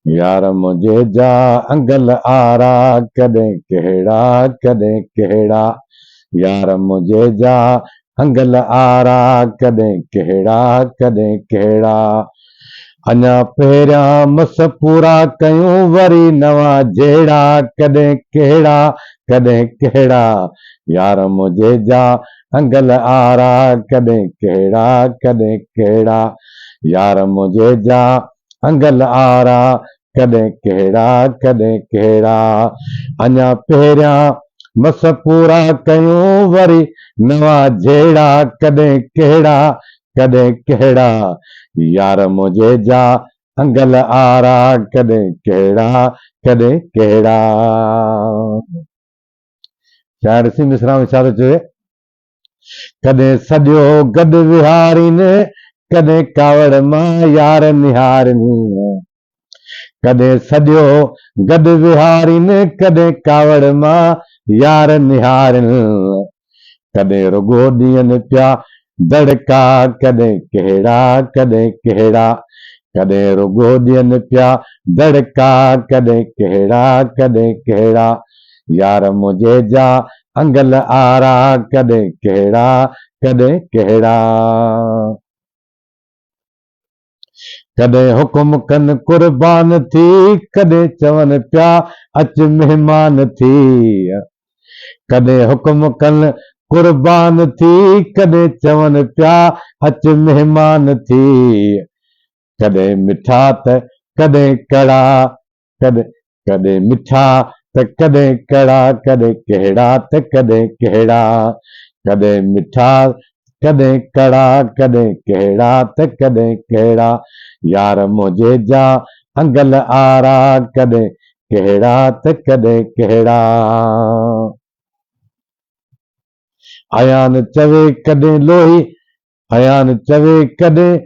यार मुझे जा अंगल आरा कदें केड़ा कदें केड़ा। यार मुझे जा अंगल आरा कदें केड़ा कदें केड़ा। अञा पहिरियां मस पूरा कयूं वरी नवां जहिड़ा कदें केड़ा कदें केड़ा। यार मुझे जा अंगल आरा कदें केड़ा कदें केड़ा। यार मुझे जा अंगल आरा कदें केड़ा कदें केड़ा। अञा पहिरियां मस पूरा कयूं वरी नवां जहिड़ा कदें केड़ा कदें केड़ा। यार मुझे जा अंगल आरा कदें केड़ा कदें केड़ा। शायर सी मिसरा में छा थो चए, कदें सॼो गॾु विहारीनि कदें कावड़ मां यार निहारनी। कदें सॼो गॾु विहारीनि कदें कावड़ मां यार निहारनि। कदें रुगो ॾियनि पिया दड़का कदें केड़ा कदें केड़ा। कदें रुगो ॾियनि पिया दड़का कदें केड़ा कदें केड़ा। यार मुझे जा अंगल आरा कदें केड़ा कदें केड़ा। कदें हुकुम कन कुर्बान थी कदें चवन पिया अच मेहमान थी। कदें हुकुम कन कुर्बान थी कदें चवन पिया अच मेहमान थी। कदें मिठा त कदें कड़ा कदें कदें मिठा त कदें कड़ा कदें केड़ा त कदें केड़ा। कदें मिठा कदें कड़ा कदें केड़ा त कदें केड़ा। यार मुझे जा अंगल आरा कदें केड़ा त कदें केड़ा। अयान चवे कदें लोही अयान चवे कदें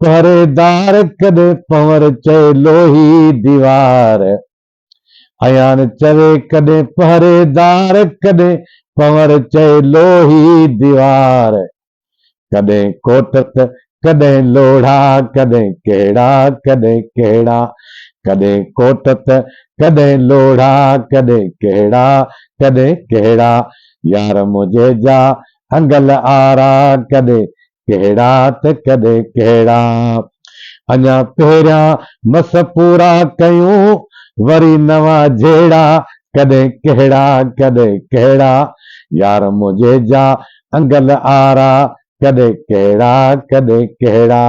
पहरेदार कदें पंवर चए लोही दीवार। अयान चवे कदें पहरेदार कदें पंवर चए लोही दीवार। कदें कोटक कदें लोढ़ा कदें केड़ा कदें केड़ा। कदें कोटक कदें लोढ़ा कदें केड़ा कदें केड़ा। यार मुझे जा अंगल आरा कदें केड़ा त कदें केड़ा। अञा पहिरियां मस पूरा कयूं वरी नवां जहिड़ा कदें केड़ा कदें केड़ा। यार मुझे जा अंगल आरा कदें केड़ा कदें केड़ा।